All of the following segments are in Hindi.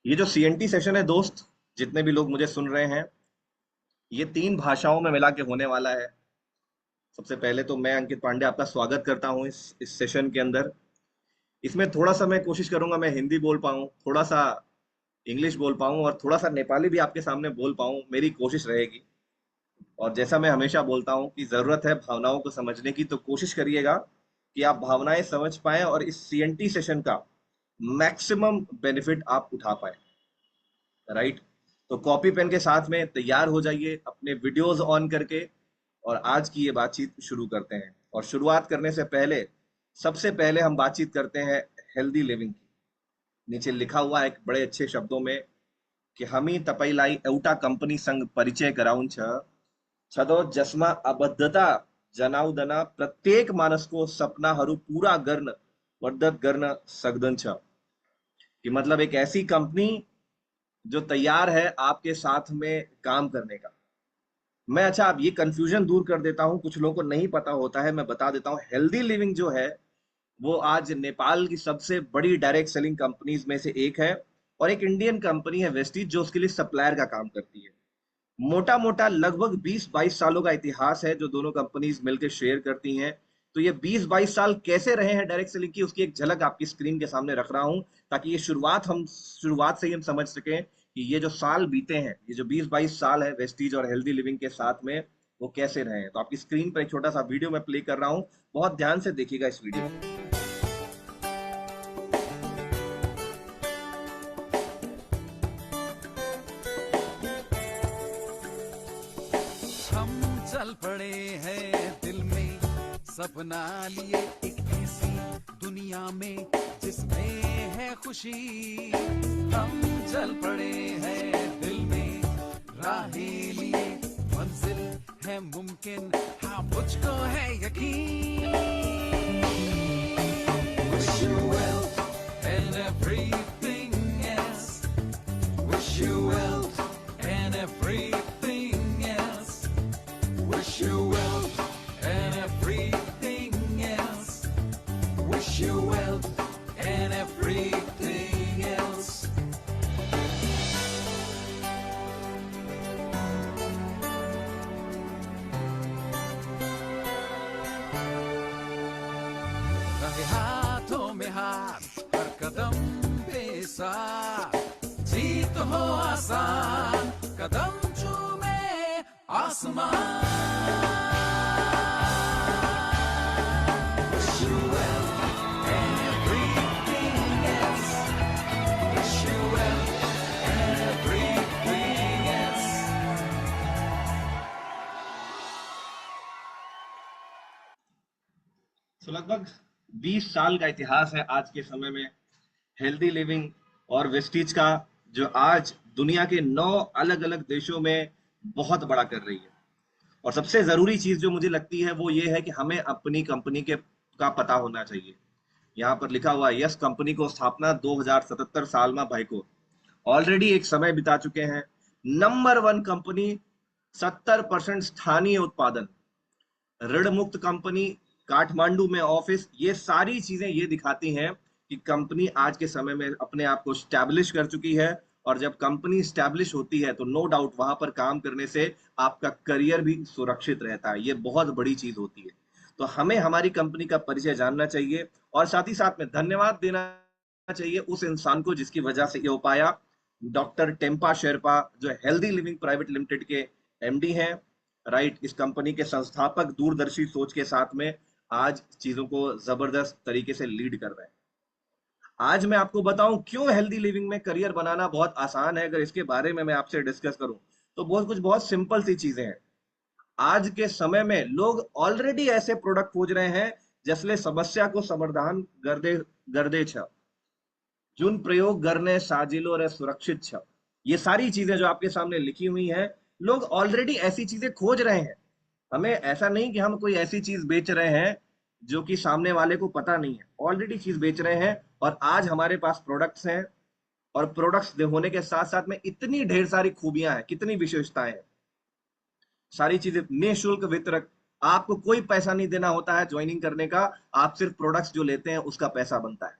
ये जो सीएनटी सेशन है दोस्त, जितने भी लोग मुझे सुन रहे हैं, ये 3 भाषाओं में मिला के होने वाला है। सबसे पहले तो मैं अंकित पांडे आपका स्वागत करता हूँ इस सेशन के अंदर। इसमें थोड़ा सा मैं कोशिश करूंगा मैं हिंदी बोल पाऊँ, थोड़ा सा इंग्लिश बोल पाऊँ और थोड़ा सा नेपाली भी आपके सामने बोल पाऊँ, मेरी कोशिश रहेगी। और जैसा मैं हमेशा बोलता हूँ कि जरूरत है भावनाओं को समझने की, तो कोशिश करिएगा कि आप भावनाएं समझ पाएं और इस सीएनटी सेशन का मैक्सिमम बेनिफिट आप उठा पाए। राइट। तो कॉपी पेन के साथ में तैयार हो जाइए अपने वीडियोस ऑन करके, और आज की ये बातचीत शुरू करते हैं। और शुरुआत करने से पहले सबसे पहले हम बातचीत करते हैं हेल्दी लिविंग की। नीचे लिखा हुआ है एक बड़े अच्छे शब्दों में कि हमी तपाईलाई एउटा कंपनी संग परिचय गराउँछ, छदो जसमा आबद्धता जनाउँदन प्रत्येक मानसको सपनाहरू पूरा गर्न मद्दत गर्न सक्दछ। कि मतलब एक ऐसी कंपनी जो तैयार है आपके साथ में काम करने का। मैं अच्छा, अब ये कंफ्यूजन दूर कर देता हूं, कुछ लोगों को नहीं पता होता है, मैं बता देता हूं। हेल्दी लिविंग जो है वो आज नेपाल की सबसे बड़ी डायरेक्ट सेलिंग कंपनीज में से एक है, और एक इंडियन कंपनी है वेस्टीज जो उसके लिए सप्लायर का काम करती है। मोटा मोटा लगभग 20-22 सालों का इतिहास है जो दोनों कंपनीज मिलकर शेयर करती हैं। तो ये 20-22 साल कैसे रहे हैं डायरेक्ट सेलिंग की, उसकी एक झलक आपकी स्क्रीन के सामने रख रहा हूं, ताकि ये शुरुआत से ही हम समझ सकें कि ये जो साल बीते हैं, ये जो 20-22 साल है वेस्टीज और हेल्दी लिविंग के साथ में, वो कैसे रहे हैं। तो आपकी स्क्रीन पर एक छोटा सा वीडियो मैं प्ले कर रहा हूं, बहुत ध्यान से देखिएगा इस वीडियो को। हम चल पड़े हैं दिल में सपना लिए एक ऐसी दुनिया में जिसमें है खुशी। हम चल पड़े हैं दिल में राहें लिए मंजिल है मुमकिन, हाँ मुझको है यकीन। Wish you well and everything else. Wish you well and everything else. Wish you well and everything else. Wish you well and everything else. रहे हाथों में हाथ हर कदम पे साथ, जीत हो आसान कदम चूमे आसमान। Wish you well and everything else. Wish you well and everything else. तो लगभग 20 साल का इतिहास है आज के समय में हेल्दी लिविंग और वेस्टीज का, जो आज दुनिया के 9 अलग अलग देशों में बहुत बड़ा कर रही है। और सबसे जरूरी चीज जो मुझे लगती है वो ये है कि हमें अपनी कंपनी के का पता होना चाहिए। यहाँ पर लिखा हुआ है यस कंपनी को स्थापना 2077 साल में भाई को, ऑलरेडी एक समय बिता चुके हैं। नंबर 1 कंपनी, 70% स्थानीय उत्पादन, ऋण मुक्त कंपनी, काठमांडू में ऑफिस, ये सारी चीजें ये दिखाती हैं कि कंपनी आज के समय में अपने आप को स्टैब्लिश कर चुकी है। और जब कंपनी स्टैब्लिश होती है तो नो डाउट वहां पर काम करने से आपका करियर भी सुरक्षित रहता है, ये बहुत बड़ी चीज होती है। तो हमें हमारी कंपनी का परिचय जानना चाहिए, और साथ ही साथ में धन्यवाद देना चाहिए उस इंसान को जिसकी वजह से ये हो पाया। डॉक्टर टेम्पा शेरपा, जो हेल्दी लिविंग प्राइवेट लिमिटेड के एमडी हैं। राइट। इस कंपनी के संस्थापक दूरदर्शी सोच के साथ में आज चीजों को जबरदस्त तरीके से लीड कर रहे हैं। आज मैं आपको बताऊं क्यों हेल्दी लिविंग में करियर बनाना बहुत आसान है। अगर इसके बारे में मैं आपसे डिस्कस करूं तो बहुत सिंपल सी चीजें हैं। आज के समय में लोग ऑलरेडी ऐसे प्रोडक्ट खोज रहे हैं जिसले समस्या को समाधान गर्दे गर्दे छ, जुन प्रयोग करने साजिलो और सुरक्षित छ। ये सारी चीजें जो आपके सामने लिखी हुई हैं, लोग ऑलरेडी ऐसी चीजें खोज रहे हैं। हमें ऐसा नहीं कि हम कोई ऐसी चीज बेच रहे हैं जो कि सामने वाले को पता नहीं है, ऑलरेडी चीज बेच रहे हैं। और आज हमारे पास प्रोडक्ट्स हैं, और प्रोडक्ट्स होने के साथ साथ में इतनी ढेर सारी खूबियां हैं, कितनी विशेषताएं हैं। सारी चीजें निःशुल्क वितरक, आपको कोई पैसा नहीं देना होता है ज्वाइनिंग करने का, आप सिर्फ प्रोडक्ट्स जो लेते हैं उसका पैसा बनता है।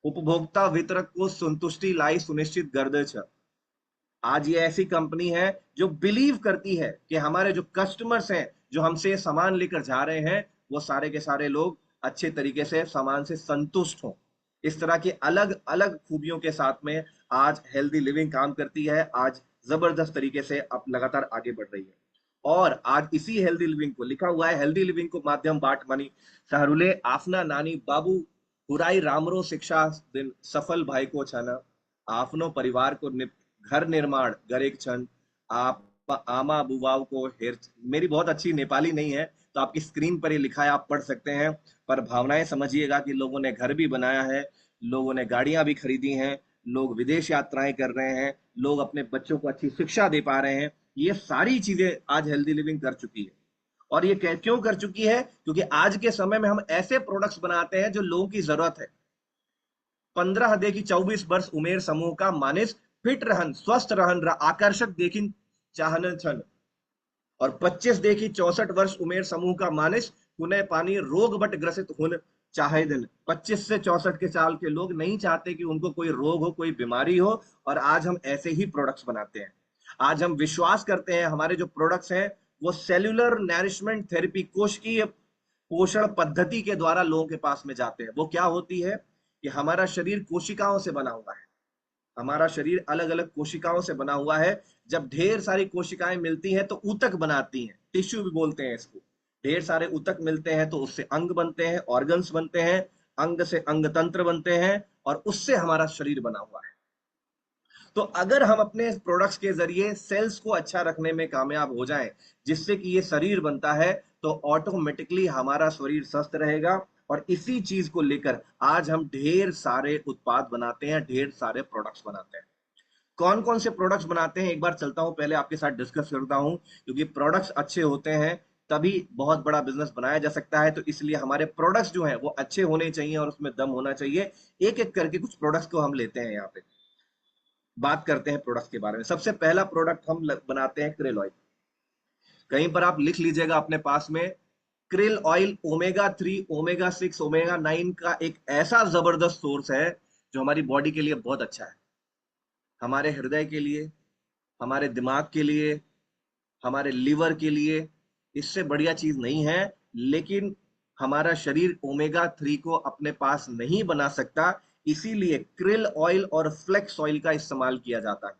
उपभोक्ता वितरक को संतुष्टि लाई सुनिश्चित गर्दे छ। आज ये ऐसी कंपनी है जो बिलीव करती है कि हमारे जो कस्टमर्स हैं, जो हमसे सामान लेकर जा रहे हैं, वो सारे के सारे लोग अच्छे तरीके से सामान से संतुष्ट हों। इस तरह की अलग अलग खूबियों के साथ में आज हेल्दी लिविंग काम करती है, आज जबरदस्त तरीके से अब लगातार आगे बढ़ रही है। और आज इसी हेल्दी लिविंग को लिखा हुआ है, हेल्दी लिविंग को माध्यम बाट मनी सहरुले आफना नानी बाबू हुराई रामरो शिक्षा दिन सफल भाई को छाना आपनो परिवार को घर निर्माण गरेक क्षण आप आमा बुवाओ को हेर। मेरी बहुत अच्छी नेपाली नहीं है, तो आपकी स्क्रीन पर ये लिखा है, आप पढ़ सकते हैं, पर भावनाएं समझिएगा कि लोगों ने घर भी बनाया है, लोगों ने गाड़ियां भी खरीदी हैं, लोग विदेश यात्राएं कर रहे हैं, लोग अपने बच्चों को अच्छी शिक्षा दे पा रहे हैं। ये सारी चीजें आज हेल्दी लिविंग कर चुकी है। और ये क्यों कर चुकी है? क्योंकि आज के समय में हम ऐसे प्रोडक्ट्स बनाते हैं जो लोगों की जरूरत है। 15 देखी 24 वर्ष उमेर समूह का मानिस फिट रहन स्वस्थ रहन आकर्षक देखी चाहन छन। और 25 देखी 64 वर्ष उमेर समूह का मानिस पुनः पानी रोग बट ग्रसित हुन चाहे दिन। 25 से 64 के साल के लोग नहीं चाहते कि उनको कोई रोग हो, कोई बीमारी हो, और आज हम ऐसे ही प्रोडक्ट्स बनाते हैं। आज हम विश्वास करते हैं हमारे जो प्रोडक्ट्स हैं वो सेल्यूलर नरिशमेंट थेरेपी, कोशिकीय पोषण पद्धति के द्वारा लोगों के पास में जाते हैं। वो क्या होती है कि हमारा शरीर कोशिकाओं से बना हुआ है, हमारा शरीर अलग अलग कोशिकाओं से बना हुआ है। जब ढेर सारी कोशिकाएं मिलती हैं तो ऊतक बनाती हैं, टिश्यू भी बोलते हैं इसको। ढेर सारे ऊतक मिलते हैं तो उससे अंग बनते हैं, ऑर्गन्स बनते हैं, अंग से अंग तंत्र बनते हैं, और उससे हमारा शरीर बना हुआ है। तो अगर हम अपने प्रोडक्ट्स के जरिए सेल्स को अच्छा रखने में कामयाब हो जाएं, जिससे कि ये शरीर बनता है, तो ऑटोमेटिकली हमारा शरीर स्वस्थ रहेगा। और इसी चीज को लेकर आज हम ढेर सारे उत्पाद बनाते हैं, ढेर सारे प्रोडक्ट्स बनाते हैं। कौन कौन से प्रोडक्ट्स बनाते हैं, एक बार चलता हूं, पहले आपके साथ डिस्कस करता हूं, क्योंकि प्रोडक्ट्स अच्छे होते हैं तभी बहुत बड़ा बिजनेस बनाया जा सकता है। तो इसलिए हमारे प्रोडक्ट्स जो हैं वो अच्छे होने चाहिए और उसमें दम होना चाहिए। एक एक करके कुछ प्रोडक्ट्स को हम लेते हैं, यहाँ पे बात करते हैं प्रोडक्ट्स के बारे में। सबसे पहला प्रोडक्ट हम बनाते हैं क्रिल ऑयल। कहीं पर आप लिख लीजिएगा अपने पास में, krill oil omega 3 omega 6 omega 9 का एक ऐसा जबरदस्त सोर्स है जो हमारी बॉडी के लिए बहुत अच्छा है, हमारे हृदय के लिए, हमारे दिमाग के लिए, हमारे लीवर के लिए। इससे बढ़िया चीज नहीं है। लेकिन हमारा शरीर ओमेगा 3 को अपने पास नहीं बना सकता, इसीलिए क्रिल ऑयल और फ्लेक्स ऑयल का इस्तेमाल किया जाता है।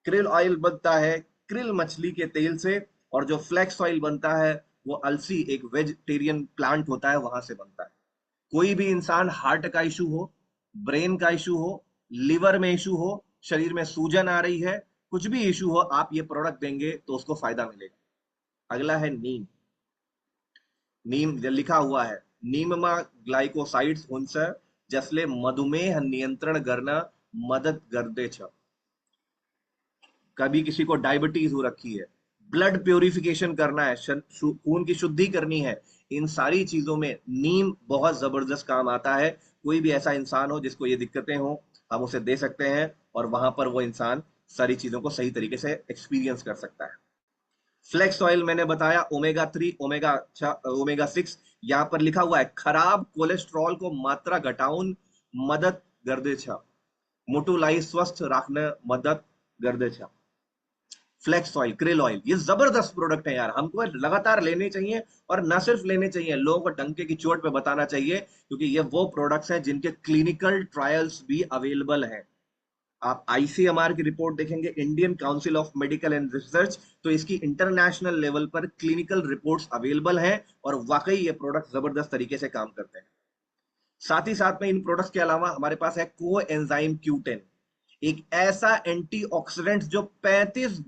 क्रिल ऑयल बनता है क्रिल मछली के तेल से, और जो फ्लेक्स ऑयल बनता है वो अलसी, एक वेजिटेरियन प्लांट होता है, वहां से बनता है। कोई भी इंसान हार्ट का इशू हो, ब्रेन का इशू हो, लिवर में इशू हो, शरीर में सूजन आ रही है, कुछ भी इशू हो, आप ये प्रोडक्ट देंगे तो उसको फायदा मिलेगा। अगला है नीम। नीम लिखा हुआ है, नीममा ग्लाइकोसाइड्स हुंस जसले मधुमेह नियंत्रण करना मदद करते छ। कभी किसी को डायबिटीज हो रखी है, ब्लड प्योरिफिकेशन करना है, खून की शुद्धि करनी है, इन सारी चीजों में नीम बहुत जबरदस्त काम आता है। कोई भी ऐसा इंसान हो जिसको ये दिक्कतें हो, हम उसे दे सकते हैं, और वहां पर वो इंसान सारी चीजों को सही तरीके से एक्सपीरियंस कर सकता है। फ्लेक्स ऑयल मैंने बताया, ओमेगा 3 ओमेगा 6, यहाँ पर लिखा हुआ है खराब कोलेस्ट्रॉल को मात्रा घटाउन मदद गर्दे छ, मोटू लाई स्वस्थ रखने मदद गर्दे छ। फ्लेक्स ऑयल, क्रिल ऑयल, ये जबरदस्त प्रोडक्ट है यार, हमको लगातार लेने चाहिए, और ना सिर्फ लेने चाहिए, लोगों को डंके की चोट पे बताना चाहिए, क्योंकि ये वो प्रोडक्ट्स हैं जिनके क्लिनिकल ट्रायल्स भी अवेलेबल हैं। आप आईसीएमआर की रिपोर्ट देखेंगे, Indian council of medical and research, तो इसकी इंटरनेशनल लेवल पर क्लिनिकल रिपोर्ट्स अवेलेबल हैं, और वाकई ये प्रोडक्ट जबरदस्त तरीके से काम करते हैं। साथ ही साथ में इन प्रोडक्ट्स के अलावा हमारे पास है को एंजाइम Q10, एक ऐसा एंटीऑक्सीडेंट जो 35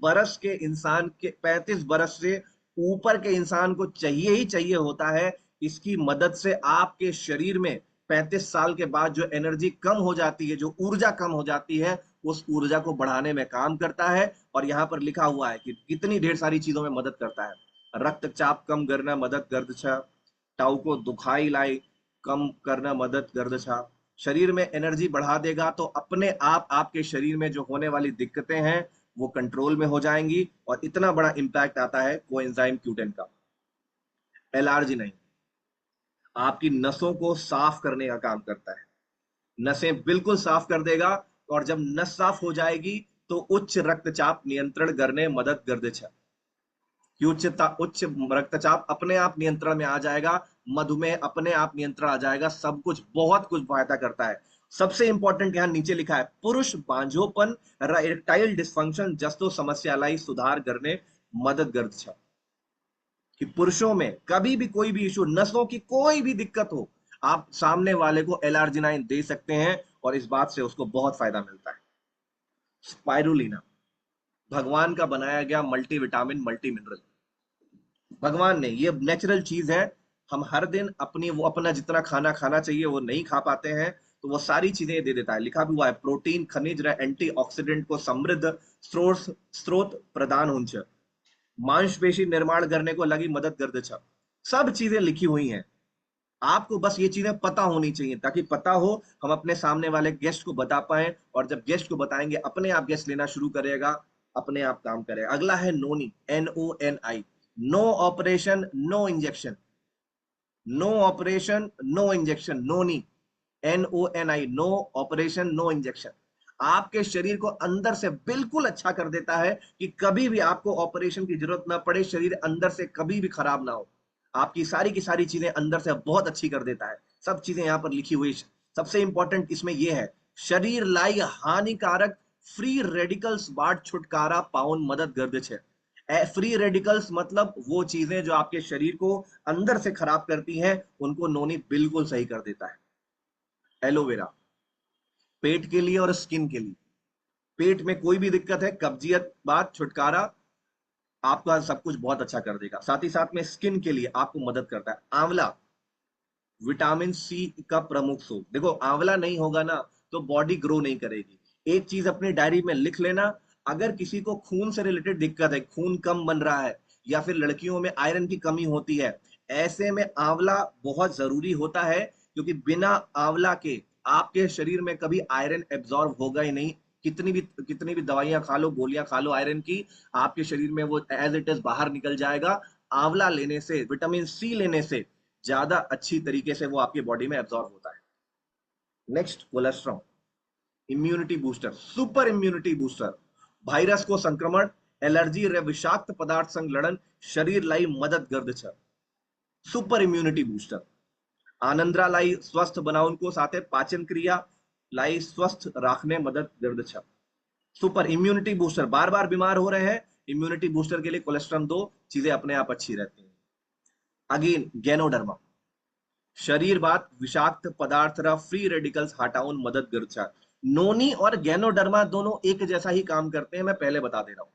बरस से ऊपर के इंसान को चाहिए ही चाहिए होता है। इसकी मदद से आपके शरीर में 35 साल के बाद जो एनर्जी कम हो जाती है, जो ऊर्जा कम हो जाती है, उस ऊर्जा को बढ़ाने में काम करता है। और यहाँ पर लिखा हुआ है कि कितनी ढेर सारी चीजों में मदद करता है। रक्तचाप कम करना मदद गर्द छ, टाउ को दुखाई लाई कम करना मदद गर्द छ। शरीर में एनर्जी बढ़ा देगा तो अपने आप आपके शरीर में जो होने वाली दिक्कतें हैं वो कंट्रोल में हो जाएंगी, और इतना बड़ा इंपैक्ट आता है कोएंजाइम Q10 का। एलआरजी नहीं, आपकी नसों को साफ करने का काम करता है। नसें बिल्कुल साफ कर देगा। और जब नस साफ हो जाएगी तो उच्च रक्तचाप नियंत्रण करने मदद कर दे। कि उच्च रक्तचाप अपने आप नियंत्रण में आ जाएगा, मधुमेह अपने आप नियंत्रण आ जाएगा, सब कुछ बहुत कुछ फायदा करता है। सबसे इंपॉर्टेंट यहां नीचे लिखा है, पुरुष बांझोपन इरेक्टाइल डिस्फंक्शन जस्तो समस्या लाई सुधार करने मदद कर छे। कि पुरुषों में कभी भी कोई भी इशू, नसों की कोई भी दिक्कत हो, आप सामने वाले को एलार्जिनाइन दे सकते हैं और इस बात से उसको बहुत फायदा मिलता है। स्पाइरुलिना भगवान का बनाया गया मल्टीविटामिन मल्टी मिनरल, भगवान ने, ये नेचुरल चीज है। हम हर दिन अपनी वो अपना जितना खाना खाना चाहिए वो नहीं खा पाते हैं, तो वो सारी चीजें दे देता है। लिखा भी हुआ है, प्रोटीन खनिज व एंटीऑक्सीडेंट को समृद्ध स्रोत प्रदान होंच, मांसपेशी निर्माण करने को लगी मदद कर दे। सब चीजें लिखी हुई हैं, आपको बस ये चीजें पता होनी चाहिए, ताकि पता हो हम अपने सामने वाले गेस्ट को बता पाए, और जब गेस्ट को बताएंगे अपने आप गेस्ट लेना शुरू करेगा, अपने आप काम करेगा। अगला है noni, NONI, no operation no injection, no operation no injection, noni, NONI, no operation no injection. आपके शरीर को अंदर से बिल्कुल अच्छा कर देता है कि कभी भी आपको ऑपरेशन की जरूरत ना पड़े, शरीर अंदर से कभी भी खराब ना हो, आपकी सारी की सारी चीजें अंदर से बहुत अच्छी कर देता है। सब चीजें यहां पर लिखी हुई। सबसे इंपॉर्टेंट इसमें यह है, शरीर लाई हानिकारक फ्री रेडिकल्स बाट छुटकारा पाउन मदद कर दे छे। फ्री रेडिकल्स मतलब वो चीजें जो आपके शरीर को अंदर से खराब करती हैं, उनको नोनी बिल्कुल सही कर देता है। एलोवेरा पेट के लिए और स्किन के लिए, पेट में कोई भी दिक्कत है, कब्जियत बात छुटकारा, आपका सब कुछ बहुत अच्छा कर देगा। साथ ही साथ में स्किन के लिए आपको मदद करता है। आंवला विटामिन सी का प्रमुख स्रोत। देखो आंवला नहीं होगा ना तो बॉडी ग्रो नहीं करेगी। एक चीज अपनी डायरी में लिख लेना, अगर किसी को खून से रिलेटेड दिक्कत है, खून कम बन रहा है, या फिर लड़कियों में आयरन की कमी होती है, ऐसे में आंवला बहुत जरूरी होता है, क्योंकि बिना आंवला के आपके शरीर में कभी आयरन एब्जॉर्ब होगा ही नहीं। कितनी भी दवाइयां खा लो, गोलियां खा लो आयरन की, आपके शरीर में वो एज इट इज बाहर निकल जाएगा। आंवला लेने से, विटामिन सी लेने से ज्यादा अच्छी तरीके से वो आपकी बॉडी में एब्जॉर्ब होता है। Next, cholesterol immunity booster, super immunity booster, virus को संक्रमण, एलर्जी रे विषाक्त पदार्थ संग लड़न शरीर लाई मदद गर्द छ। सुपर इम्यूनिटी बूस्टर आनंदरा लाई स्वस्थ बनाउन को साथे पाचन क्रिया लाई स्वस्थ रखने मदद गर्द छ। सुपर इम्यूनिटी बूस्टर, बार बार बीमार हो रहे हैं, इम्यूनिटी बूस्टर के लिए कोलेस्ट्रॉल दो, चीजें अपने आप अच्छी रहती हैं। अगेन गैनोडर्मा, शरीर बात विषाक्त पदार्थ रा फ्री रेडिकल्स हटाउन मदद करता है। नोनी और गैनोडर्मा दोनों एक जैसा ही काम करते हैं, मैं पहले बता दे रहा हूं।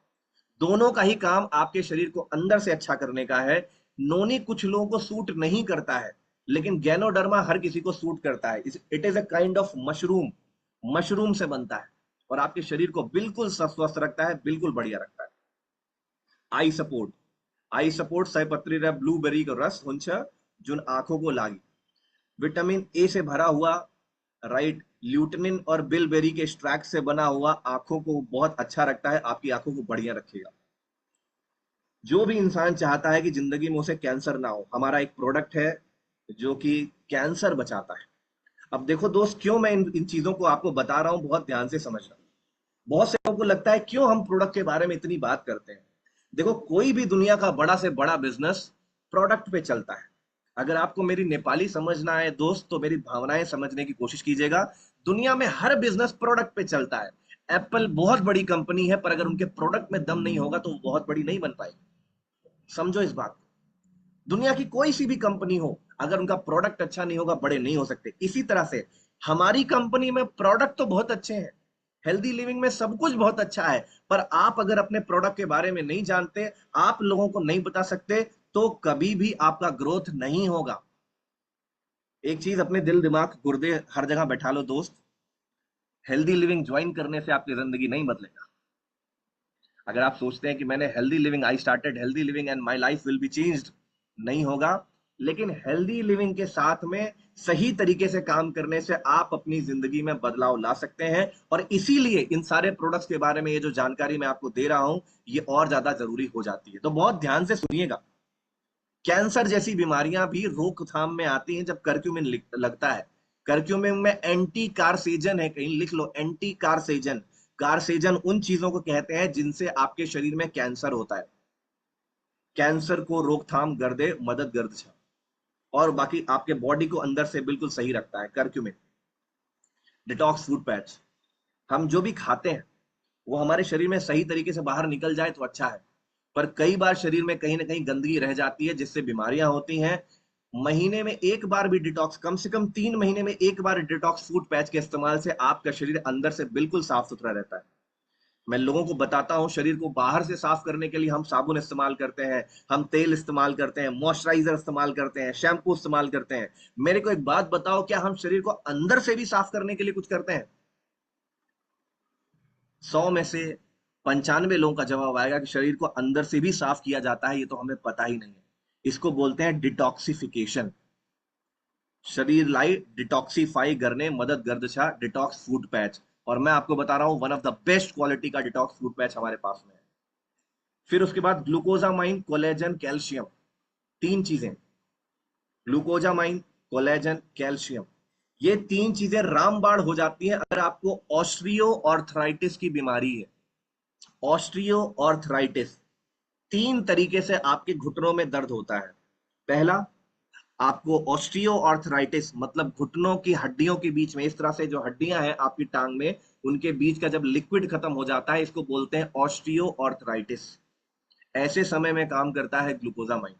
दोनों का ही काम आपके शरीर को अंदर से अच्छा करने का है। नोनी कुछ लोगों को सूट नहीं करता है, लेकिन गैनोडर्मा हर किसी को सूट करता है। It is a kind of mushroom, mushroom से बनता है और आपके शरीर को बिल्कुल स्वस्थ रखता है, बिल्कुल बढ़िया रखता है। आई सपोर्ट, आई सपोर्ट सयपत्री रे ब्लूबेरी का रस हुंछ जुन आंखों को लागी। विटामिन ए से भरा हुआ, राइट, ल्यूटिनिन और बिलबेरी के एक्सट्रैक्ट से बना हुआ आंखों को बहुत अच्छा रखता है, आपकी आंखों को बढ़िया रखेगा। जो भी इंसान चाहता है कि जिंदगी में उसे कैंसर ना हो, हमारा एक प्रोडक्ट है जो कि कैंसर बचाता है। अब देखो दोस्त, क्यों मैं इन चीजों को आपको बता रहा हूं, बहुत ध्यान से समझना। बहुत से लोगों को लगता है क्यों हम प्रोडक्ट के बारे में इतनी बात करते हैं। देखो, कोई भी दुनिया का बड़ा से बड़ा बिजनेस प्रोडक्ट पे चलता है। अगर आपको मेरी नेपाली समझना है दोस्त, तो मेरी भावनाएं समझने की कोशिश कीजिएगा। दुनिया में हर बिजनेस प्रोडक्ट पे चलता है। एप्पल बहुत बड़ी कंपनी है, पर अगर उनके प्रोडक्ट में दम नहीं होगा तो वो बहुत बड़ी नहीं बन पाएगी। समझो इस बात को। दुनिया की कोई सी भी कंपनी हो, अगर उनका प्रोडक्ट अच्छा नहीं होगा, बड़े नहीं हो सकते। इसी तरह से हमारी कंपनी में प्रोडक्ट तो बहुत अच्छे हैं, हेल्दी लिविंग में सब कुछ बहुत अच्छा है, पर आप अगर अपने प्रोडक्ट के बारे में नहीं जानते, आप लोगों को नहीं बता सकते, तो कभी भी आपका ग्रोथ नहीं होगा। एक चीज अपने दिल दिमाग गुर्दे हर जगह बैठा लो दोस्त, हेल्दी लिविंग ज्वाइन करने से आपकी जिंदगी नहीं बदलेगा। अगर आप सोचते हैं कि मैंने healthy living, I started healthy living and my life will be changed, नहीं होगा। लेकिन हेल्दी लिविंग के साथ में सही तरीके से काम करने से आप अपनी जिंदगी में बदलाव ला सकते हैं, और इसीलिए इन सारे प्रोडक्ट्स के बारे में ये जो जानकारी मैं आपको दे रहा हूं, ये और ज्यादा जरूरी हो जाती है। तो बहुत ध्यान से सुनिएगा। कैंसर जैसी बीमारियां भी रोकथाम में आती हैं जब कर्क्यूमिन लगता है। कर्क्यूमिन में एंटी कारसेजन है, कहीं लिख लो एंटी कारसेजन। कारसेजन उन चीजों को कहते हैं जिनसे आपके शरीर में कैंसर होता है, कैंसर को रोकथाम कर दे मदद गर्द छा, और बाकी आपके बॉडी को अंदर से बिल्कुल सही रखता है कर्क्यूमिन। डिटॉक्स फूड पैच, हम जो भी खाते हैं वो हमारे शरीर में सही तरीके से बाहर निकल जाए तो अच्छा है, पर कई बार शरीर में कहीं ना कहीं गंदगी रह जाती है जिससे बीमारियां होती हैं। महीने में एक बार भी डिटॉक्स, कम से कम 3 महीने में एक बार डिटॉक्स फूड पैच के इस्तेमाल से आपका शरीर अंदर से बिल्कुल साफ सुथरा रहता है। मैं लोगों को बताता हूं, शरीर को बाहर से साफ करने के लिए हम साबुन इस्तेमाल करते हैं, हम तेल इस्तेमाल करते हैं, मॉइस्चराइजर इस्तेमाल करते हैं, शैम्पू इस्तेमाल करते हैं। मेरे को एक बात बताओ, क्या हम शरीर को अंदर से भी साफ करने के लिए कुछ करते हैं? 100 में से 95 लोगों का जवाब आएगा कि शरीर को अंदर से भी साफ किया जाता है, ये तो हमें पता ही नहीं है। इसको बोलते हैं डिटॉक्सिफिकेशन। शरीर लाई डिटॉक्सिफाई करने मदद गर्द छा डिटॉक्स फूड पैच, और मैं आपको बता रहा हूं one of the best quality का डिटॉक्स फूड पैच हमारे पास में है। फिर उसके बाद ग्लूकोजामाइन, कोलेजन, कैल्शियम, 3 चीजें, ग्लूकोजामाइन, कोलेजन, कैल्शियम, ये 3 चीजें रामबाण हो जाती हैं अगर आपको ऑस्ट्रियो ऑर्थराइटिस की बीमारी है। ऑस्ट्रियो ऑर्थराइटिस, 3 तरीके से आपके घुटनों में दर्द होता है। पहला, आपको ऑस्टियो आर्थराइटिस मतलब घुटनों की हड्डियों के बीच में, इस तरह से जो हड्डियां हैं आपकी टांग में, उनके बीच का जब लिक्विड खत्म हो जाता है, इसको बोलते हैं ऑस्टियो आर्थराइटिस। ऐसे समय में काम करता है ग्लूकोजामाइन।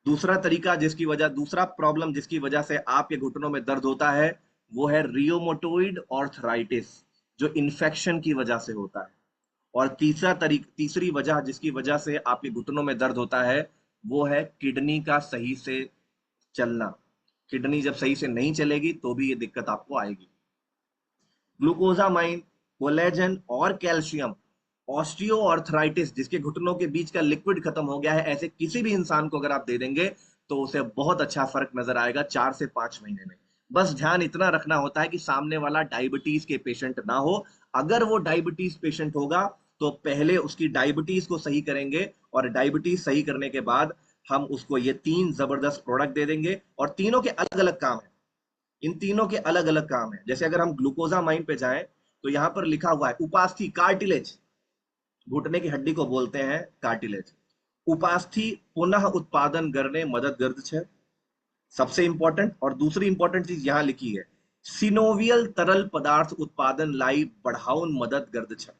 दूसरा तरीका जिसकी वजह, दूसरा प्रॉब्लम जिसकी वजह से आपके घुटनों में दर्द होता है, वो है रियोमोटोइड आर्थराइटिस, जो इन्फेक्शन की वजह से होता है। और तीसरी वजह जिसकी वजह से आपके घुटनों में दर्द होता है, वो है किडनी का सही से चलना। किडनी जब सही से नहीं चलेगी तो भी ये दिक्कत आपको आएगी। ग्लूकोजामाइन, कोलेजन और कैल्शियम ऑस्टियो आर्थराइटिस, जिसके घुटनों के बीच का लिक्विड खत्म हो गया है, ऐसे किसी भी इंसान को अगर आप दे देंगे तो उसे बहुत अच्छा फर्क नजर आएगा 4 से 5 महीने में। बस ध्यान इतना रखना होता है कि सामने वाला डायबिटीज के पेशेंट ना हो। अगर वो डायबिटीज पेशेंट होगा तो पहले उसकी डायबिटीज को सही करेंगे, और डायबिटीज सही करने के बाद हम उसको ये 3 जबरदस्त प्रोडक्ट दे देंगे, और तीनों के अलग अलग काम है। इन तीनों के अलग अलग काम है। जैसे अगर हम ग्लूकोजामाइन पे जाएं तो यहां पर लिखा हुआ है उपास्थि, कार्टिलेज, घुटने की हड्डी को बोलते हैं कार्टिलेज। उपास्थि पुनः उत्पादन करने मदद गर्द छे, सबसे इंपॉर्टेंट। और दूसरी इंपॉर्टेंट चीज यहां लिखी है, सिनोवियल तरल पदार्थ उत्पादन लाई बढ़ाउन मदद गर्द छे।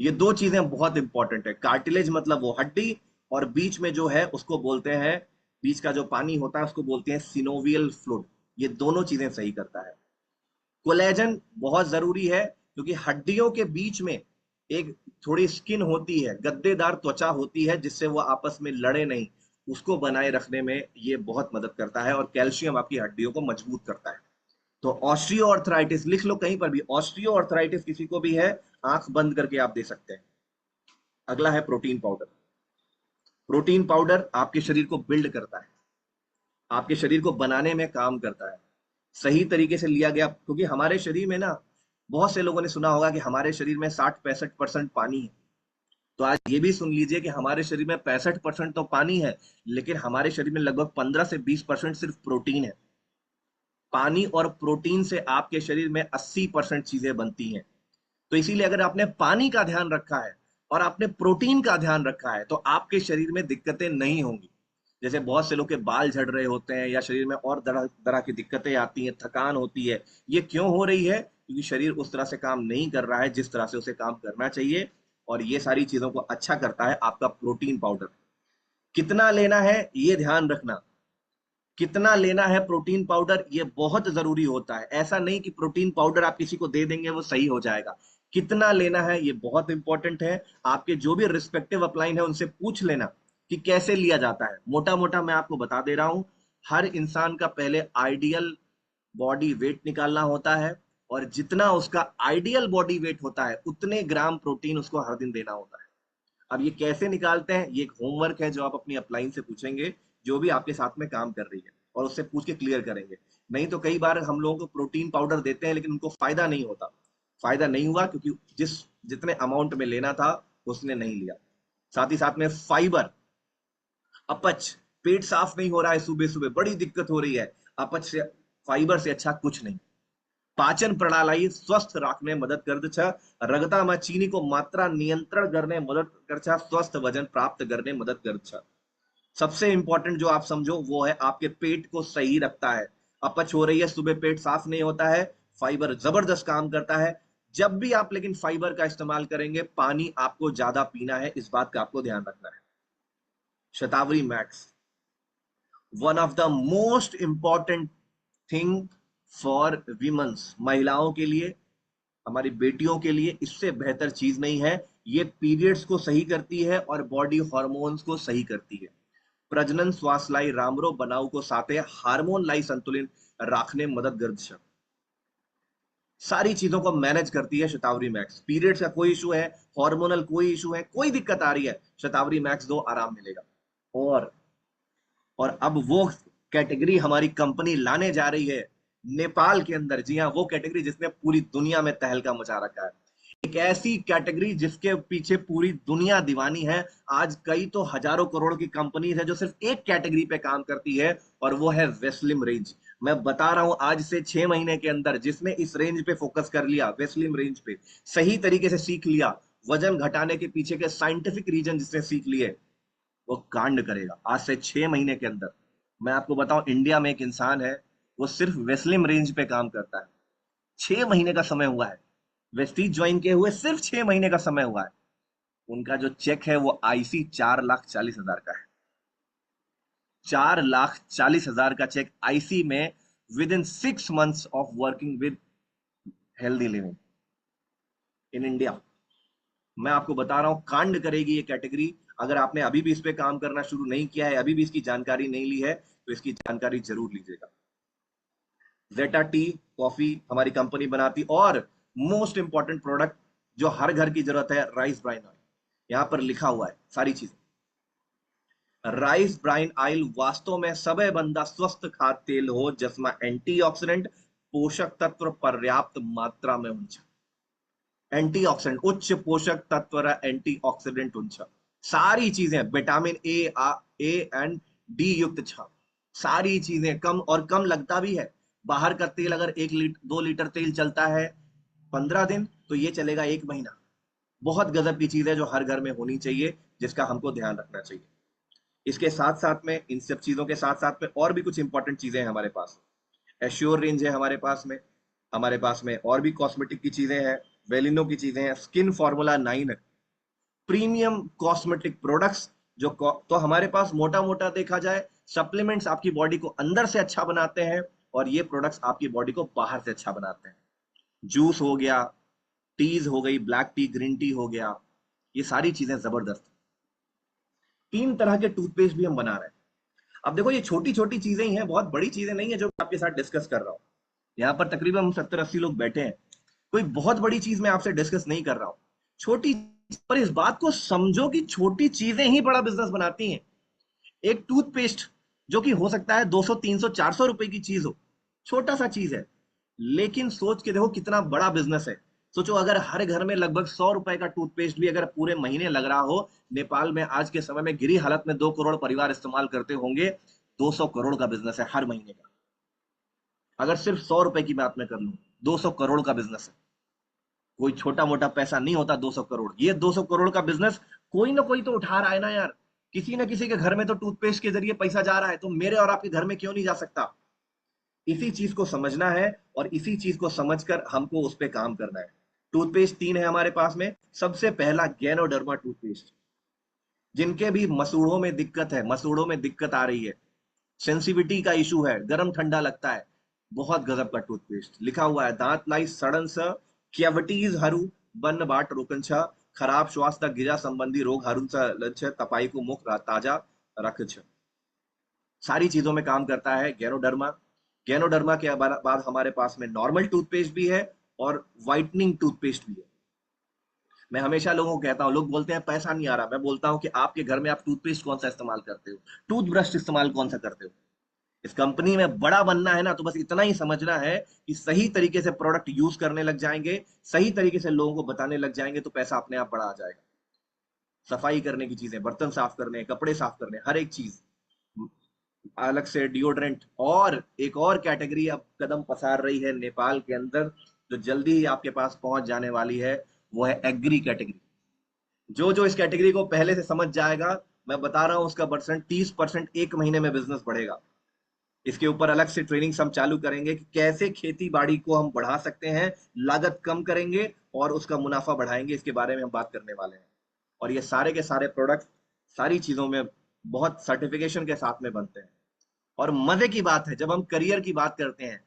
ये 2 चीजें बहुत इंपॉर्टेंट है। कार्टिलेज मतलब वो हड्डी, और बीच में जो है उसको बोलते हैं, बीच का जो पानी होता है उसको बोलते हैं सिनोवियल फ्लूइड। ये दोनों चीजें सही करता है। कोलेजन बहुत जरूरी है क्योंकि हड्डियों के बीच में एक थोड़ी स्किन होती है, गद्देदार त्वचा होती है, जिससे वो आपस में लड़े नहीं, उसको बनाए रखने में ये बहुत मदद करता है। और कैल्शियम आपकी हड्डियों को मजबूत करता है। तो ऑस्ट्रियो आर्थराइटिस लिख लो कहीं पर भी, ऑस्ट्रियो आर्थराइटिस किसी को भी है, आंख बंद करके आप दे सकते हैं। अगला है प्रोटीन पाउडर। प्रोटीन पाउडर आपके शरीर को बिल्ड करता है, आपके शरीर को बनाने में काम करता है, सही तरीके से लिया गया। क्योंकि हमारे शरीर में ना, बहुत से लोगों ने सुना होगा कि हमारे शरीर में 60-65% पानी है। तो आज ये भी सुन लीजिए कि हमारे शरीर में 65% तो पानी है, लेकिन हमारे शरीर में लगभग 15 से 20% सिर्फ प्रोटीन है। पानी और प्रोटीन से आपके शरीर में 80% चीजें बनती हैं। तो इसीलिए अगर आपने पानी का ध्यान रखा है और आपने प्रोटीन का ध्यान रखा है तो आपके शरीर में दिक्कतें नहीं होंगी। जैसे बहुत से लोग के बाल झड़ रहे होते हैं या शरीर में और तरह तरह की दिक्कतें आती हैं, थकान होती है, ये क्यों हो रही है? क्योंकि शरीर उस तरह से काम नहीं कर रहा है जिस तरह से उसे काम करना चाहिए। और ये सारी चीजों को अच्छा करता है आपका प्रोटीन पाउडर। कितना लेना है ये ध्यान रखना, कितना लेना है प्रोटीन पाउडर ये बहुत जरूरी होता है। ऐसा नहीं कि प्रोटीन पाउडर आप किसी को दे देंगे वो सही हो जाएगा। कितना लेना है ये बहुत इंपॉर्टेंट है। आपके जो भी रिस्पेक्टिव अपलाइन है उनसे पूछ लेना कि कैसे लिया जाता है। मोटा मोटा मैं आपको बता दे रहा हूं, हर इंसान का पहले आइडियल बॉडी वेट निकालना होता है, और जितना उसका आइडियल बॉडी वेट होता है उतने ग्राम प्रोटीन उसको हर दिन देना होता है। अब ये कैसे निकालते हैं, ये एक होमवर्क है जो आप अपनी अपलाइन से पूछेंगे, जो भी आपके साथ में काम कर रही है, और उससे पूछ के क्लियर करेंगे। नहीं तो कई बार हम लोगों को प्रोटीन पाउडर देते हैं लेकिन उनको फायदा नहीं होता। फायदा नहीं हुआ क्योंकि जितने अमाउंट में लेना था उसने नहीं लिया। साथ ही साथ में फाइबर, अपच, पेट साफ नहीं हो रहा है, सुबह सुबह बड़ी दिक्कत हो रही है, अपच से फाइबर से अच्छा कुछ नहीं। पाचन प्रणाली स्वस्थ रखने मदद करते छ, रगताમાં चीनी को मात्रा नियंत्रण करने मदद कर छ, स्वस्थ वजन प्राप्त करने मदद कर छ। सबसे इंपॉर्टेंट जो आप समझो वो है आपके पेट को सही रखता है। अपच हो रही है, सुबह पेट साफ नहीं होता है, फाइबर जबरदस्त काम करता है। जब भी आप लेकिन फाइबर का इस्तेमाल करेंगे, पानी आपको ज्यादा पीना है, इस बात का आपको ध्यान रखना है। Shatavari max, one of the most important thing for womens, महिलाओं के लिए, हमारी बेटियों के लिए इससे बेहतर चीज नहीं है। ये पीरियड्स को सही करती है और बॉडी हॉर्मोन्स को सही करती है। प्रजनन श्वास लाई रामरो बनाव को साथे हार्मोन लाई संतुलित राखने मदद कर छ। सारी चीजों को मैनेज करती है शतावरी मैक्स। पीरियड्स का कोई इशू है, हार्मोनल कोई इशू है, कोई दिक्कत आ रही है, शतावरी मैक्स दो, आराम मिलेगा। और और अब वो कैटेगरी हमारी कंपनी लाने जा रही है नेपाल के अंदर। जी हाँ, वो कैटेगरी जिसने पूरी दुनिया में तहलका मचा रखा है। एक ऐसी कैटेगरी जिसके पीछे पूरी दुनिया दीवानी है। आज कई तो हजारों करोड़ की कंपनीज है जो सिर्फ एक कैटेगरी पे काम करती है, और वो है वेस्लिम रेंज। मैं बता रहा हूं, आज से 6 महीने के अंदर जिसने इस रेंज पे फोकस कर लिया, वेस्लिम रेंज पे सही तरीके से सीख लिया, वजन घटाने के पीछे के साइंटिफिक रीजन जिसने सीख लिए, वो कांड करेगा आज से 6 महीने के अंदर। मैं आपको बताऊं, इंडिया में एक इंसान है, वो सिर्फ वेस्लिम रेंज पे काम करता है। 6 महीने का समय हुआ है, वेस्टीज ज्वाइन किए हुए सिर्फ 6 महीने का समय हुआ है। उनका जो चेक है वो आईसी 4,40,000 का है। 4,40,000 का चेक आईसी में, with in 6 months of working with healthy living in India. मैं आपको बता रहा हूं, कांड करेगी ये कैटेगरी। अगर आपने अभी भी इस पे काम करना शुरू नहीं किया है, अभी भी इसकी जानकारी नहीं ली है, तो इसकी जानकारी जरूर लीजिएगा। जेटा टी कॉफी हमारी कंपनी बनाती, और मोस्ट इंपॉर्टेंट प्रोडक्ट जो हर घर की जरूरत है, राइस ब्राइन ऑयल। यहां पर लिखा हुआ है सारी चीजें। राइस ब्राइन ऑयल वास्तव में सबे बंदा स्वस्थ खाद्य तेल हो, जिसमें एंटीऑक्सीडेंट पोषक तत्व पर्याप्त मात्रा में होना। एंटीऑक्सीडेंट उच्च पोषक तत्व, एंटीऑक्सीडेंट उच्च सारी चीजें, विटामिन ए एंड डी युक्त छ, सारी चीजें कम, और कम लगता भी है। बाहर का तेल अगर 1 लीटर 2 लीटर तेल चलता है 15 दिन, तो ये चलेगा 1 महीना। बहुत गजब की चीज है जो हर घर में होनी चाहिए, जिसका हमको ध्यान रखना चाहिए। इसके साथ साथ में, इन सब चीजों के साथ साथ में और भी कुछ इंपॉर्टेंट चीजें हैं हमारे पास। एश्योर रेंज है हमारे पास में और भी कॉस्मेटिक की चीजें हैं, वेलिनो की चीजें हैं, स्किन फॉर्मूला 9 है, प्रीमियम कॉस्मेटिक प्रोडक्ट्स जो तो हमारे पास मोटा मोटा देखा जाए, सप्लीमेंट्स आपकी बॉडी को अंदर से अच्छा बनाते हैं, और ये प्रोडक्ट्स आपकी बॉडी को बाहर से अच्छा बनाते हैं। जूस हो गया, टीज हो गई, ब्लैक टी, ग्रीन टी हो गया, ये सारी चीजें जबरदस्त। 3 तरह के टूथपेस्ट भी हम बना रहे हैं। अब देखो, ये छोटी छोटी चीजें ही हैं, बहुत बड़ी चीजें नहीं है जो आपके साथ डिस्कस कर रहा हूं। यहाँ पर तकरीबन हम 70-80 लोग बैठे हैं, कोई बहुत बड़ी चीज मैं आपसे डिस्कस नहीं कर रहा हूं। छोटी, पर इस बात को समझो कि छोटी चीजें ही बड़ा बिजनेस बनाती हैं। एक टूथपेस्ट जो कि हो सकता है 200 300 400 रुपए की चीज हो, छोटा सा चीज है, लेकिन सोच के देखो कितना बड़ा बिजनेस है। सोचो, अगर हर घर में लगभग 100 रुपए का टूथपेस्ट भी अगर पूरे महीने लग रहा हो, नेपाल में आज के समय में गिरी हालत में 2 करोड़ परिवार इस्तेमाल करते होंगे, 200 करोड़ का बिजनेस है हर महीने का। अगर सिर्फ 100 रुपए की बात मैं कर लूं, 200 करोड़ का बिजनेस है। कोई छोटा मोटा पैसा नहीं होता 200 करोड़। ये 200 करोड़ का बिजनेस कोई ना कोई तो उठा रहा है ना यार। किसी ना किसी के घर में तो टूथपेस्ट के जरिए पैसा जा रहा है, तो मेरे और आपके घर में क्यों नहीं जा सकता? इसी चीज को समझना है, और इसी चीज को समझकर हमको उस पर काम करना है। टूथपेस्ट 3 है हमारे पास में। सबसे पहला गैनोडर्मा टूथपेस्ट। जिनके भी मसूड़ों में दिक्कत है, मसूड़ों में दिक्कत आ रही है, सेंसिटिविटी का इशू है, गर्म ठंडा लगता है, बहुत गजब का टूथपेस्ट। लिखा हुआ है, दांत लाई सड़न स, कैविटीज हरू बन बाट रोकन छ, खराब स्वास्थ्य गिरा संबंधी रोग हरू लक्ष, तपाई को मुख ताजा रख छ। सारी चीजों में काम करता है गैनोडर्मा। गैनोडर्मा के बाद हमारे पास में नॉर्मल टूथपेस्ट भी है और व्हाइटनिंग टूथपेस्ट भी है। मैं हमेशा लोगों को कहता हूं, लोग बोलते हैं पैसा नहीं आ रहा, मैं बोलता हूं कि आपके घर में आप टूथपेस्ट कौन सा इस्तेमाल करते हो, टूथब्रश इस्तेमाल कौन सा करते हो। इस कंपनी में बड़ा बनना है ना, तो बस इतना ही समझना है कि सही तरीके से प्रोडक्ट यूज करने लग जाएंगे, सही तरीके से लोगों को बताने लग जाएंगे, तो पैसा अपने आप बड़ा आ जाएगा। सफाई करने की चीजें, बर्तन साफ करने, कपड़े साफ करने, हर एक चीज अलग से डिओड्रेंट, और एक और कैटेगरी अब कदम पसार रही है नेपाल के अंदर, जो जल्दी ही आपके पास पहुंच जाने वाली है, वो है एग्री कैटेगरी। जो जो इस कैटेगरी को पहले से समझ जाएगा, मैं बता रहा हूं, उसका परसेंट 30% एक महीने में बिजनेस बढ़ेगा। इसके ऊपर अलग से ट्रेनिंग्स हम चालू करेंगे कि कैसे खेती बाड़ी को हम बढ़ा सकते हैं, लागत कम करेंगे और उसका मुनाफा बढ़ाएंगे, इसके बारे में हम बात करने वाले हैं। और ये सारे के सारे प्रोडक्ट सारी चीजों में बहुत सर्टिफिकेशन के साथ में बनते हैं। और मजे की बात है, जब हम करियर की बात करते हैं,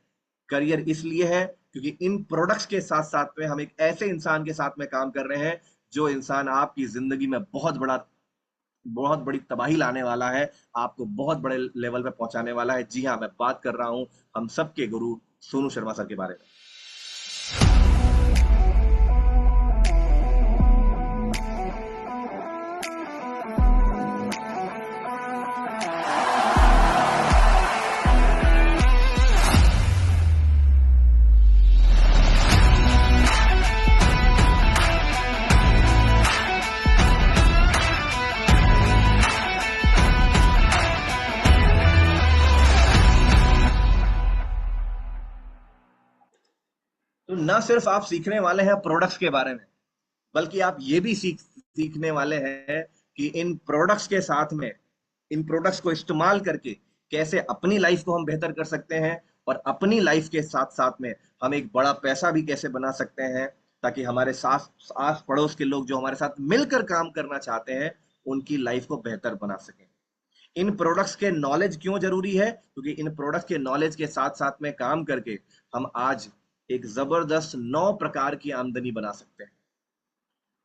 करियर इसलिए है क्योंकि इन प्रोडक्ट्स के साथ साथ में हम एक ऐसे इंसान के साथ में काम कर रहे हैं, जो इंसान आपकी जिंदगी में बहुत बड़ी तबाही लाने वाला है, आपको बहुत बड़े लेवल पे पहुंचाने वाला है। जी हाँ, मैं बात कर रहा हूं हम सबके गुरु सोनू शर्मा सर के बारे में। तो न सिर्फ आप सीखने वाले हैं प्रोडक्ट्स के बारे में, बल्कि आप ये भी सीखने वाले हैं कि इन प्रोडक्ट्स के साथ में, इन प्रोडक्ट्स को इस्तेमाल करके कैसे अपनी लाइफ को हम बेहतर कर सकते हैं, और अपनी लाइफ के साथ साथ में हम एक बड़ा पैसा भी कैसे बना सकते हैं, ताकि हमारे साथ आस पड़ोस के लोग जो हमारे साथ मिलकर काम करना चाहते हैं, उनकी लाइफ को बेहतर बना सकें। इन प्रोडक्ट्स के नॉलेज क्यों जरूरी है? क्योंकि इन प्रोडक्ट्स के नॉलेज के साथ साथ में काम करके हम आज एक जबरदस्त 9 प्रकार की आमदनी बना सकते हैं।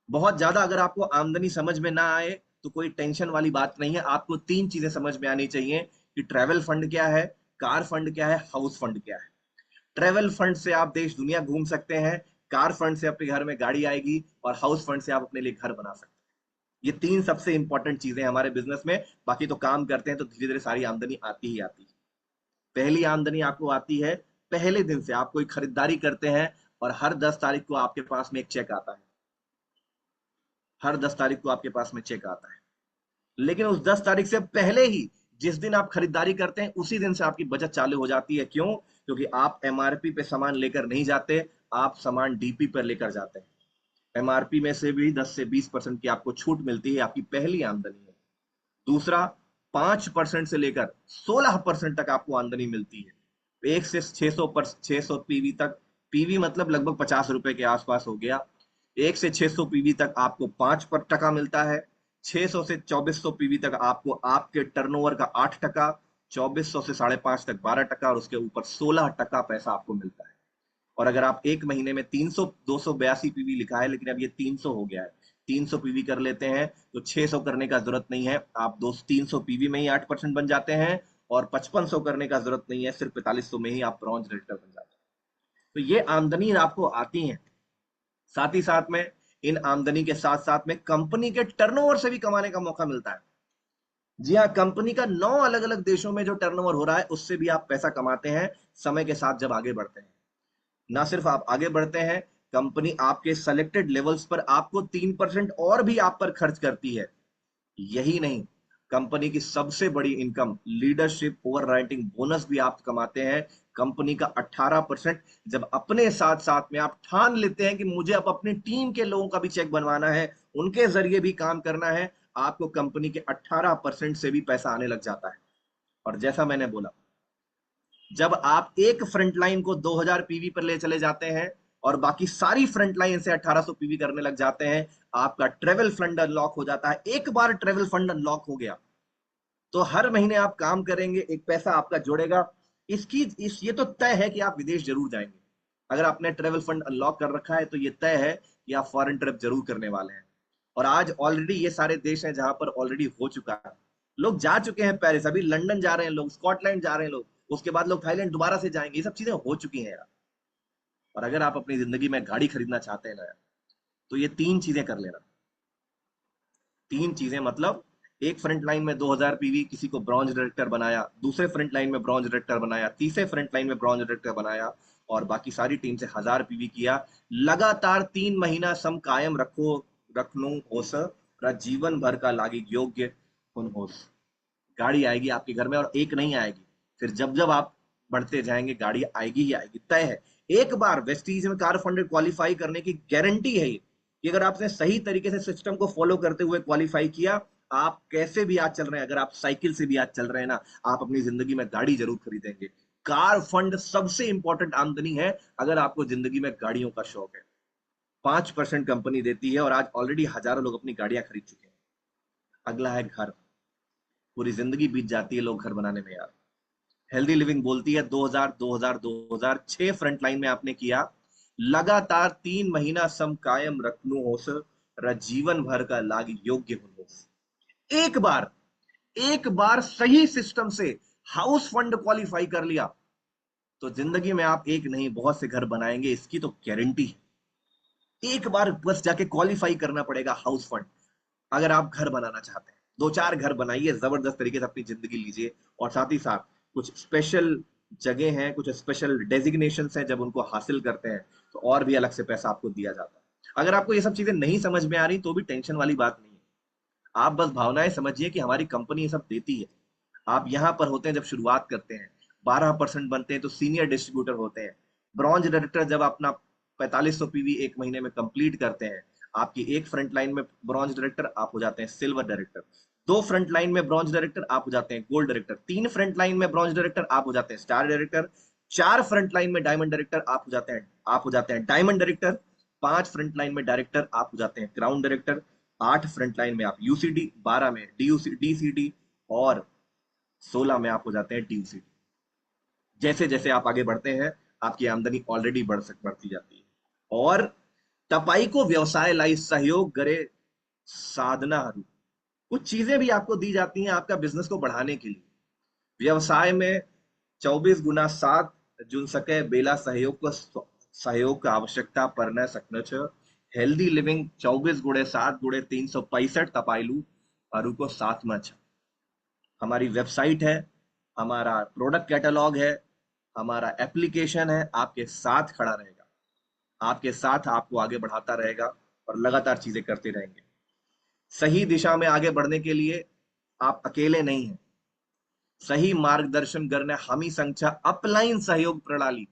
बहुत ज्यादा अगर आपको आमदनी समझ में ना आए तो कोई टेंशन वाली बात नहीं है। आपको 3 चीजें समझ में आनी चाहिए कि ट्रैवल फंड क्या है, कार फंड क्या है, हाउस फंड क्या है। ट्रैवल फंड से आप देश दुनिया घूम सकते हैं, कार फंड से आपके घर में गाड़ी आएगी, और हाउस फंड से आप अपने लिए घर बना सकते हैं। ये 3 सबसे इंपॉर्टेंट चीजें हैं हमारे बिजनेस में। बाकी तो काम करते हैं तो धीरे धीरे सारी आमदनी आती ही आती है। पहली आमदनी आपको आती है पहले दिन से। आप कोई खरीदारी करते हैं और हर 10 तारीख को आपके पास में एक चेक आता है। हर 10 तारीख को आपके पास में चेक आता है, लेकिन उस 10 तारीख से पहले ही जिस दिन आप खरीदारी करते हैं, उसी दिन से आपकी बचत चालू हो जाती है। क्यों? क्योंकि आप एमआरपी पे सामान लेकर नहीं जाते, आप सामान डीपी पर लेकर जाते हैं। एमआरपी में से भी 10 से 20% की आपको छूट मिलती है, आपकी पहली आमदनी है। दूसरा, 5% से लेकर 16% तक आपको आमदनी मिलती है। 1 से 600 पर 600 पीवी तक, पीवी मतलब लगभग 50 रुपए के आसपास हो गया। 1 से 600 पीवी तक आपको 5% मिलता है। 600 से 2400 पीवी तक आपको आपके टर्नओवर का 8%, 2400 से 5.5 तक 12%, और उसके ऊपर 16% पैसा आपको मिलता है। और अगर आप एक महीने में 300 282 पीवी लिखा है, लेकिन अब ये 300 हो गया है, 300 पीवी कर लेते हैं तो 600 करने का जरूरत नहीं है। आप 300 पीवी में ही 8% बन जाते हैं, और 5500 करने का जरूरत नहीं है, सिर्फ 4500 में ही आप ब्रॉन्ज रेटर बन जाते हैं। तो ये आमदनी आपको आती है। साथ ही साथ में इन आमदनी के साथ साथ में कंपनी के टर्नओवर से भी कमाने का मौका मिलता है। जी हाँ, कंपनी का 9 अलग अलग देशों में जो टर्नओवर हो रहा है, उससे भी आप पैसा कमाते हैं समय के साथ जब आगे बढ़ते हैं। ना सिर्फ आप आगे बढ़ते हैं, कंपनी आपके सेलेक्टेड लेवल्स पर आपको 3% और भी आप पर खर्च करती है। यही नहीं, कंपनी की सबसे बड़ी income leadership over writing bonus भी आप कमाते हैं। कंपनी का 18%, जब अपने साथ साथ में आप ठान लेते हैं कि मुझे अब अपनी टीम के लोगों का भी चेक बनवाना है, उनके जरिए भी काम करना है, आपको कंपनी के 18% से भी पैसा आने लग जाता है। और जैसा मैंने बोला, जब आप एक फ्रंट लाइन को 2000 पीवी पर ले चले जाते हैं और बाकी सारी फ्रंट लाइन से 1800 पीवी करने लग जाते हैं, आपका ट्रेवल फंड अनलॉक हो जाता है। एक बार ट्रेवल फंड अनलॉक हो गया तो हर महीने आप काम करेंगे, एक पैसा आपका जुड़ेगा। ये तो तय है कि आप विदेश जरूर जाएंगे। अगर आपने ट्रेवल फंड अनलॉक कर रखा है तो ये तय है कि आप फॉरेन ट्रिप जरूर करने वाले हैं। और आज ऑलरेडी ये सारे देश हैं जहां पर ऑलरेडी हो चुका है। लोग जा चुके हैं पेरिस, अभी लंदन जा रहे हैं लोग, स्कॉटलैंड जा रहे हैं लोग, उसके बाद लोग थाईलैंड दोबारा से जाएंगे। ये सब चीजें हो चुकी हैं यार। और अगर आप अपनी जिंदगी में गाड़ी खरीदना चाहते हैं ना यार, तो ये 3 चीजें कर लेना। 3 चीजें मतलब, एक फ्रंट लाइन में 2000 पीवी किसी को ब्रॉन्ज डायरेक्टर बनाया, दूसरे फ्रंट लाइन में ब्रॉन्ज डायरेक्टर बनाया, तीसरे फ्रंट लाइन में ब्रॉन्ज डायरेक्टर बनाया, और बाकी सारी टीम से 1000 पीवी किया। लगातार 3 महीना सम कायम रखो, रखनू होस, जीवन भर का लागी योग्य हुन होस। गाड़ी आएगी आपके घर में, और एक नहीं आएगी, फिर जब जब आप बढ़ते जाएंगे गाड़ी आएगी ही आएगी, तय है। एक बार वेस्टीज में कार फंड क्वालिफाई करने की गारंटी है ये, कि अगर आपने सही तरीके से सिस्टम को फॉलो करते हुए क्वालिफाई किया, आप कैसे भी आज चल रहे हैं, अगर आप साइकिल से भी आज चल रहे हैं ना, आप अपनी जिंदगी में गाड़ी जरूर खरीदेंगे। कार फंड सबसे इंपॉर्टेंट आमदनी है अगर आपको जिंदगी में गाड़ियों का शौक है। 5% कंपनी देती है, और आज ऑलरेडी हजारों लोग अपनी गाड़ियां खरीद चुके हैं। अगला है घर। पूरी जिंदगी बीत जाती है लोग घर बनाने में यार। हेल्दी लिविंग बोलती है 2006 फ्रंटलाइन में आपने किया, लगातार 3 महीना सम कायम रखनु होस, जीवन भर का लाग योग्य होस। एक बार सही सिस्टम से हाउस फंड क्वालिफाई कर लिया तो जिंदगी में आप एक नहीं बहुत से घर बनाएंगे, इसकी तो गारंटी है। एक बार बस जाके क्वालिफाई करना पड़ेगा हाउस फंड। अगर आप घर बनाना चाहते हैं, 2-4 घर बनाइए, जबरदस्त तरीके से अपनी जिंदगी लीजिए, और साथ ही साथ कुछ स्पेशल जगह हैं, कुछ स्पेशल डेजिग्नेशन हैं, जब उनको हासिल करते हैं तो और भी अलग से पैसा आपको दिया जाता है। अगर आपको ये सब चीजें नहीं समझ में आ रही तो भी टेंशन वाली बात नहीं है, आप बस भावनाएं समझिए कि हमारी कंपनी ये सब देती है। आप यहां पर होते हैं जब शुरुआत करते हैं, 12% बनते हैं तो सीनियर डिस्ट्रीब्यूटर होते हैं। ब्रॉन्ज डायरेक्टर जब अपना 4500 पीवी एक महीने में कंप्लीट करते हैं, आपकी एक फ्रंट लाइन में ब्रॉन्ज डायरेक्टर, आप हो जाते हैं सिल्वर डायरेक्टर। 2 फ्रंट लाइन में ब्रॉन्ज डायरेक्टर, आप हो जाते हैं गोल्ड डायरेक्टर। 3 फ्रंट लाइन में ब्रॉन्ज डायरेक्टर, आप हो जाते हैं स्टार डायरेक्टर। 4 फ्रंट लाइन में डायमंड डायरेक्टर, आप हो जाते हैं डायमंड डायरेक्टर। 5 फ्रंट लाइन में डायरेक्टर, आप हो जाते हैं क्राउन डायरेक्टर। 8 फ्रंट लाइन में आप यूसीडी, 12 में डीसीडी, और 16 में आप हो जाते हैं टीसीडी। जैसे जैसे आप आगे बढ़ते हैं, आपकी आमदनी ऑलरेडी बढ़ती जाती है। और तपाईको व्यवसाय लाई सहयोग करे साधना, कुछ चीजें भी आपको दी जाती हैं आपका बिजनेस को बढ़ाने के लिए। व्यवसाय में 24x7 जुन सके बेला सहयोग का आवश्यकता पर न सकने छ। हेल्दी लिविंग 24x7x365 तपाइलू अरु को साथ में छ। हमारी वेबसाइट है, हमारा प्रोडक्ट कैटलॉग है, हमारा एप्लीकेशन है, आपके साथ खड़ा रहेगा, आपके साथ आपको आगे बढ़ाता रहेगा, और लगातार चीजें करते रहेंगे। सही दिशा में आगे बढ़ने के लिए आप अकेले नहीं हैं, सही मार्गदर्शन करने हमी संख्या अपलाइन सहयोग प्रणाली,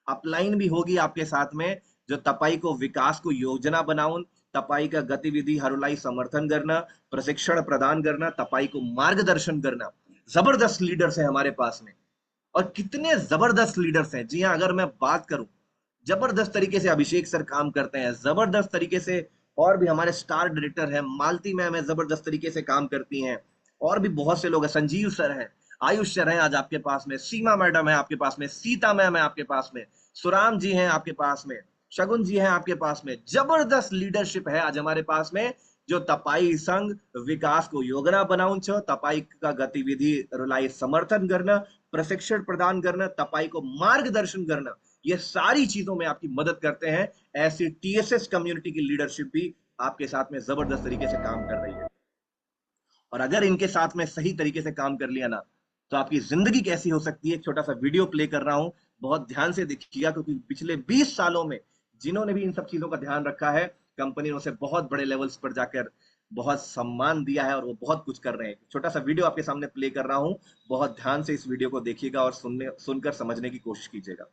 अपलाइन भी होगी आपके साथ में, जो तपाई को विकास को योजना बनाउन, तपाई का गतिविधि हरुलाई समर्थन करना, प्रशिक्षण प्रदान करना, तपाई को मार्गदर्शन करना। जबरदस्त लीडर्स हैं हमारे पास में, और कितने जबरदस्त लीडर्स हैं। जी हाँ, अगर मैं बात करूं, जबरदस्त तरीके से अभिषेक सर काम करते हैं, जबरदस्त तरीके से, और भी हमारे स्टार डायरेक्टर हैं, मालती मैम है, जबरदस्त तरीके से काम करती हैं, और भी बहुत से लोग हैं, संजीव सर हैं, आयुष सर हैं आज आपके पास में, सीमा मैडम है आपके पास में, सीता मैम है आपके पास में, सुराम जी हैं आपके पास में, शगुन जी हैं आपके पास में। जबरदस्त लीडरशिप है आज हमारे पास में, जो तपाई संघ विकास को योजना बनाउन छ, तपाई का गतिविधि रुलाई समर्थन करना, प्रशिक्षण प्रदान करना, तपाई को मार्गदर्शन करना, ये सारी चीजों में आपकी मदद करते हैं। ऐसी टीएसएस कम्युनिटी की लीडरशिप भी आपके साथ में जबरदस्त तरीके से काम कर रही है, और अगर इनके साथ में सही तरीके से काम कर लिया ना, तो आपकी जिंदगी कैसी हो सकती है। एक छोटा सा वीडियो प्ले कर रहा हूं, बहुत ध्यान से देखिएगा, क्योंकि पिछले 20 सालों में जिन्होंने भी इन सब चीजों का ध्यान रखा है, कंपनी ने उसे बहुत बड़े लेवल्स पर जाकर बहुत सम्मान दिया है, और वो बहुत कुछ कर रहे हैं। छोटा सा वीडियो आपके सामने प्ले कर रहा हूं, बहुत ध्यान से इस वीडियो को देखिएगा और सुनकर समझने की कोशिश कीजिएगा।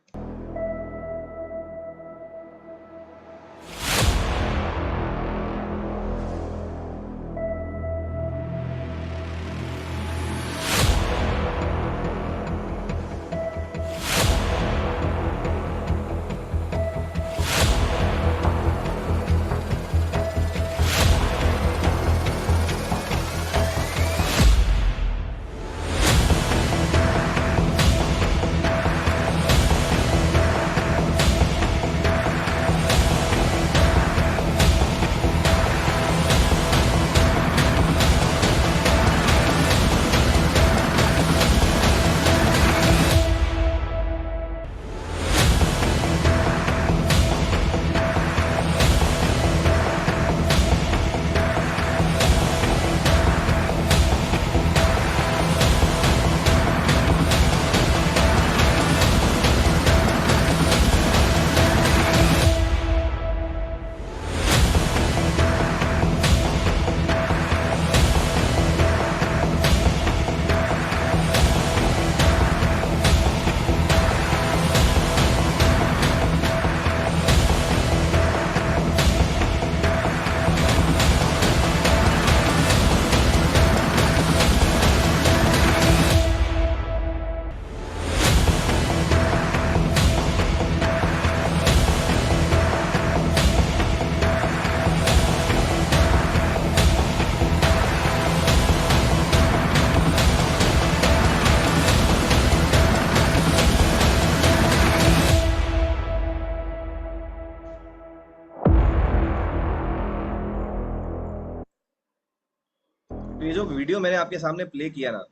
तो ये जो वीडियो मैंने आपके सामने प्ले किया ना,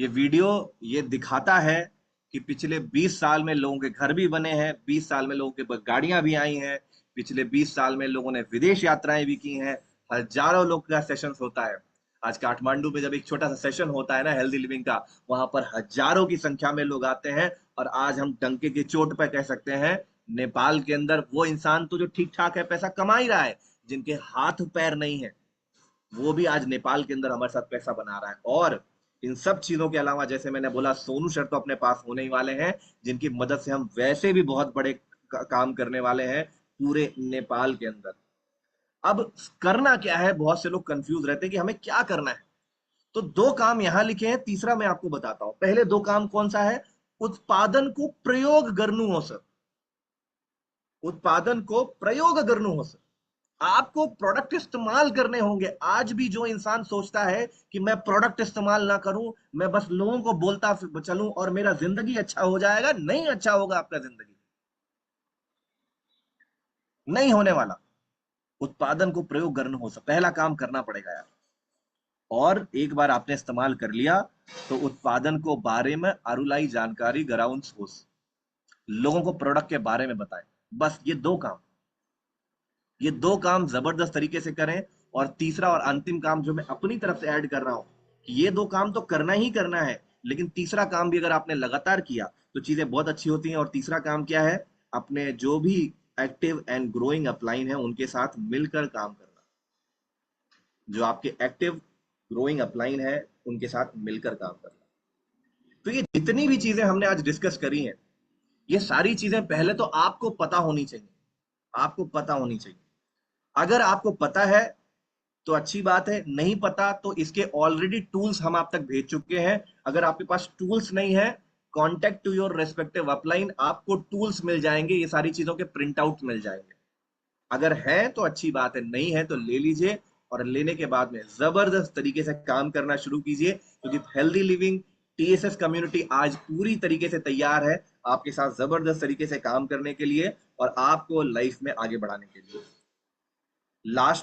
ये वीडियो ये दिखाता है कि पिछले 20 साल में लोगों के घर भी बने हैं, 20 साल में लोगों के गाड़ियां भी आई हैं, पिछले 20 साल में लोगों ने विदेश यात्राएं भी की हैं, हजारों लोग का सेशंस होता है। आज काठमांडू में जब एक छोटा सा सेशन होता है ना हेल्दी लिविंग का, वहां पर हजारों की संख्या में लोग आते हैं। और आज हम डंके की चोट पर कह सकते हैं, नेपाल के अंदर वो इंसान तो जो ठीक ठाक है, पैसा कमा ही रहा है, जिनके हाथ पैर नहीं है, वो भी आज नेपाल के अंदर हमारे साथ पैसा बना रहा है। और इन सब चीजों के अलावा जैसे मैंने बोला, सोनू सर तो अपने पास होने ही वाले हैं, जिनकी मदद से हम वैसे भी बहुत बड़े काम करने वाले हैं पूरे नेपाल के अंदर। अब करना क्या है, बहुत से लोग कंफ्यूज रहते हैं कि हमें क्या करना है। तो दो काम यहां लिखे हैं, तीसरा मैं आपको बताता हूं। पहले दो काम कौन सा है? उत्पादन को प्रयोग करनु हो सर, उत्पादन को प्रयोग करनु हो सर। आपको प्रोडक्ट इस्तेमाल करने होंगे। आज भी जो इंसान सोचता है कि मैं प्रोडक्ट इस्तेमाल ना करूं, मैं बस लोगों को बोलता चलूं और मेरा जिंदगी अच्छा हो जाएगा, नहीं अच्छा होगा आपका जिंदगी, नहीं होने वाला। उत्पादन को प्रयोग करना हो, पहला काम करना पड़ेगा यार। और एक बार आपने इस्तेमाल कर लिया तो उत्पादन को बारे में अरुलाई जानकारी ग्राउंड सोर्स, लोगों को प्रोडक्ट के बारे में बताएं। बस ये दो काम, ये दो काम जबरदस्त तरीके से करें। और तीसरा और अंतिम काम जो मैं अपनी तरफ से ऐड कर रहा हूं, कि ये दो काम तो करना ही करना है, लेकिन तीसरा काम भी अगर आपने लगातार किया तो चीजें बहुत अच्छी होती हैं। और तीसरा काम क्या है? अपने जो भी एक्टिव एंड ग्रोइंग अपलाइन है उनके साथ मिलकर काम करना। जो आपके एक्टिव ग्रोइंग अपलाइन है उनके साथ मिलकर काम करना। तो ये जितनी भी चीजें हमने आज डिस्कस करी हैं, ये सारी चीजें पहले तो आपको पता होनी चाहिए, आपको पता होनी चाहिए। अगर आपको पता है तो अच्छी बात है, नहीं पता तो इसके ऑलरेडी टूल्स हम आप तक भेज चुके हैं। अगर आपके पास टूल्स नहीं है, contact to your respective upline, आपको टूल्स मिल जाएंगे, ये सारी चीजों के प्रिंट आउट मिल जाएंगे। अगर है तो अच्छी बात है, नहीं है तो ले लीजिए। और लेने के बाद में जबरदस्त तरीके से काम करना शुरू कीजिए, क्योंकि हेल्दी लिविंग टीएसएस कम्युनिटी आज पूरी तरीके से तैयार है आपके साथ जबरदस्त तरीके से काम करने के लिए और आपको लाइफ में आगे बढ़ाने के लिए। लास्ट